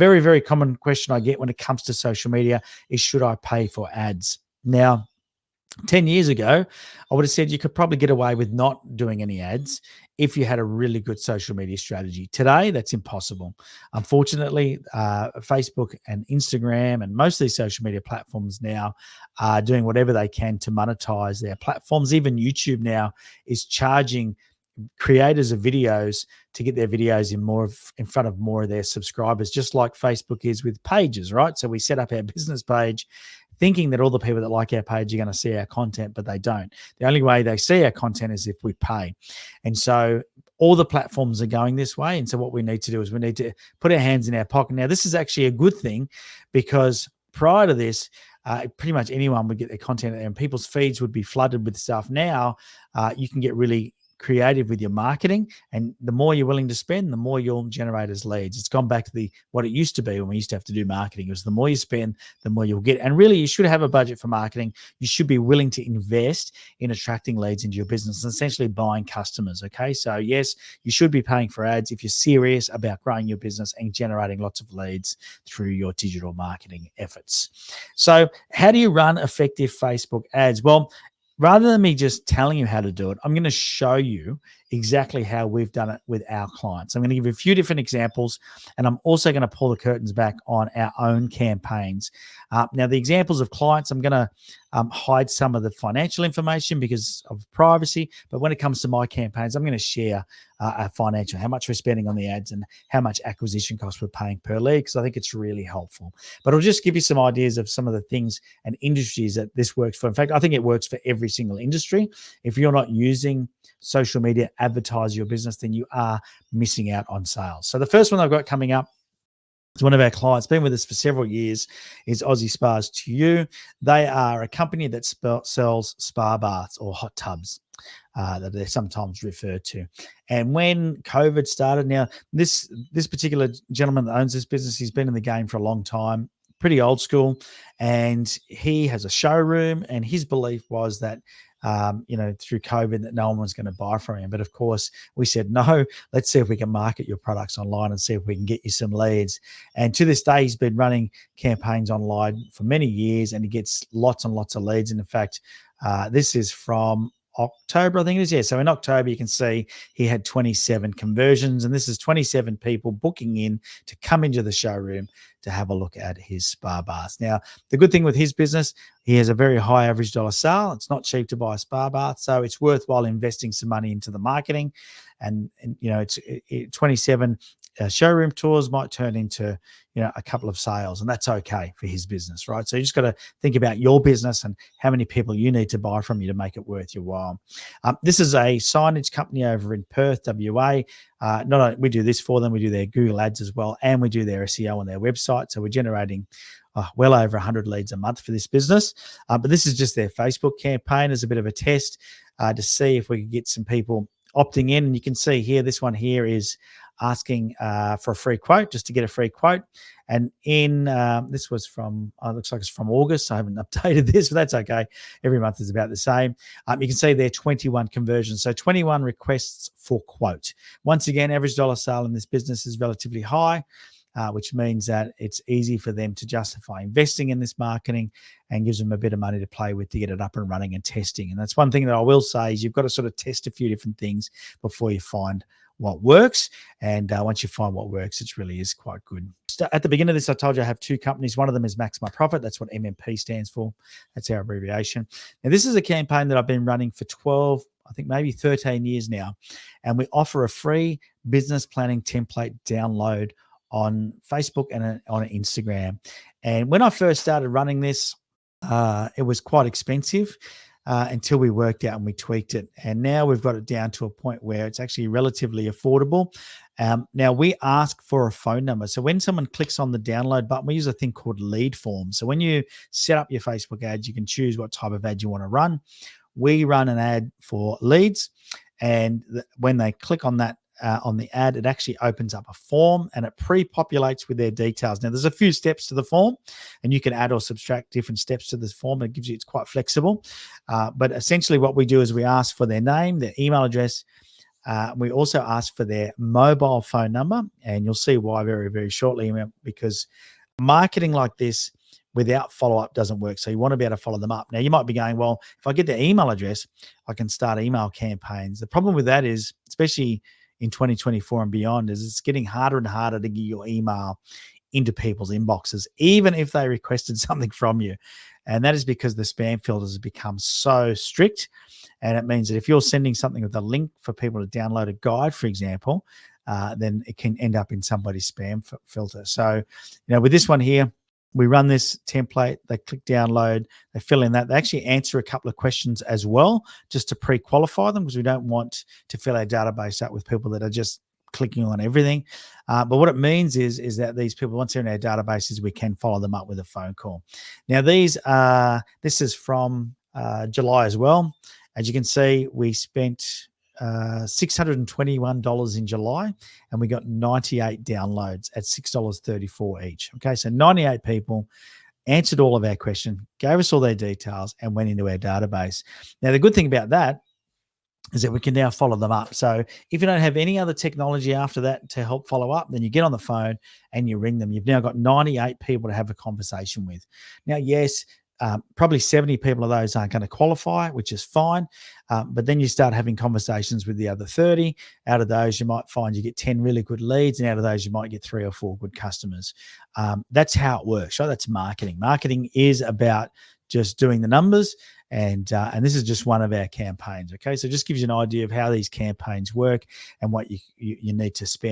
Very, very common question I get when it comes to social media is, should I pay for ads? Now, 10 years ago, I would have said you could probably get away with not doing any ads if you had a really good social media strategy. Today, that's impossible. Unfortunately, Facebook and Instagram and most of these social media platforms now are doing whatever they can to monetize their platforms. Even YouTube now is charging creators of videos to get their videos in front of more of their subscribers, just like Facebook is with pages, right? So we set up our business page thinking that all the people that like our page are going to see our content, but they don't. The only way they see our content is if we pay. And so all the platforms are going this way. And so what we need to do is we need to put our hands in our pocket. Now, this is actually a good thing, because prior to this, pretty much anyone would get their content and people's feeds would be flooded with stuff. Now, you can get really creative with your marketing, and the more you're willing to spend, the more you'll generate as leads. It's gone back to what it used to be when we used to have to do marketing. It was the more you spend, the more you'll get. And really, you should have a budget for marketing. You should be willing to invest in attracting leads into your business and essentially buying customers. Okay, so yes, you should be paying for ads if you're serious about growing your business and generating lots of leads through your digital marketing efforts. So how do you run effective Facebook ads? Well, rather than me just telling you how to do it, I'm going to show you exactly how we've done it with our clients. I'm going to give you a few different examples, and I'm also going to pull the curtains back on our own campaigns. Now, the examples of clients, I'm going to hide some of the financial information because of privacy, but when it comes to my campaigns, I'm going to share our financial, how much we're spending on the ads and how much acquisition costs we're paying per lead, because I think it's really helpful. But I'll just give you some ideas of some of the things and industries that this works for. In fact, I think it works for every single industry. If you're not using social media, advertise your business, then you are missing out on sales. So the first one I've got coming up is one of our clients, been with us for several years, is Aussie Spas to You. They are a company that sells spa baths or hot tubs that they're sometimes referred to. And when COVID started, now this particular gentleman that owns this business, he's been in the game for a long time, pretty old school, and he has a showroom, and his belief was that through COVID that no one was going to buy from him. But of course, we said, no, let's see if we can market your products online and see if we can get you some leads. And to this day, he's been running campaigns online for many years, and he gets lots and lots of leads. And in fact, this is from October, I think it is. Yeah. So in October, you can see he had 27 conversions, and this is 27 people booking in to come into the showroom to have a look at his spa baths. Now, the good thing with his business, he has a very high average dollar sale. It's not cheap to buy a spa bath, so it's worthwhile investing some money into the marketing. And 27 showroom tours might turn into a couple of sales, and that's okay for his business, right? So you just got to think about your business and how many people you need to buy from you to make it worth your while. This is a signage company over in Perth, WA. Not only we do this for them, we do their Google ads as well, and we do their SEO on their website. So we're generating well over 100 leads a month for this business. But this is just their Facebook campaign as a bit of a test to see if we can get some people opting in. And you can see here, this one here is asking for a free quote, just to get a free quote. And in this was from, looks like it's from August. I haven't updated this, but that's okay. Every month is about the same. You can see there 21 conversions. So 21 requests for quote. Once again, average dollar sale in this business is relatively high, which means that it's easy for them to justify investing in this marketing and gives them a bit of money to play with to get it up and running and testing. And that's one thing that I will say is you've got to sort of test a few different things before you find what works. And once you find what works, it really is quite good. So at the beginning of this, I told you I have two companies. One of them is Max My Profit. That's what MMP stands for. That's our abbreviation. Now, this is a campaign that I've been running for 12, I think maybe 13 years now. And we offer a free business planning template download on Facebook and on Instagram. And when I first started running this, it was quite expensive until we worked out and we tweaked it. And now we've got it down to a point where it's actually relatively affordable. Now we ask for a phone number. So when someone clicks on the download button, we use a thing called lead form. So when you set up your Facebook ads, you can choose what type of ad you want to run. We run an ad for leads. And when they click on that, on the ad, it actually opens up a form and it pre-populates with their details. Now, there's a few steps to the form, and you can add or subtract different steps to this form. It gives you, it's quite flexible. But essentially what we do is we ask for their name, their email address, We also ask for their mobile phone number, and you'll see why very, very shortly, because marketing like this without follow-up doesn't work. So you want to be able to follow them up. Now, you might be going, well, if I get their email address, I can start email campaigns. The problem with that is, especially in 2024 and beyond, is it's getting harder and harder to get your email into people's inboxes, even if they requested something from you. And that is because the spam filters have become so strict. And it means that if you're sending something with a link for people to download a guide, for example, then it can end up in somebody's spam filter. So, with this one here, we run this template, they click download, they fill in that. They actually answer a couple of questions as well, just to pre-qualify them, because we don't want to fill our database up with people that are just clicking on everything. But what it means is that these people, once they're in our databases, we can follow them up with a phone call. Now, this is from July as well. As you can see, we spent $621 in July, and we got 98 downloads at $6.34 each. Okay, so 98 people answered all of our questions, gave us all their details, and went into our database. Now, the good thing about that is that we can now follow them up. So if you don't have any other technology after that to help follow up, then you get on the phone and you ring them. You've now got 98 people to have a conversation with. Now, yes, probably 70 people of those aren't going to qualify, which is fine. But then you start having conversations with the other 30. Out of those, you might find you get 10 really good leads. And out of those, you might get 3 or 4 good customers. That's how it works, right? That's marketing. Marketing is about just doing the numbers. And this is just one of our campaigns. Okay, so it just gives you an idea of how these campaigns work and what you need to spend.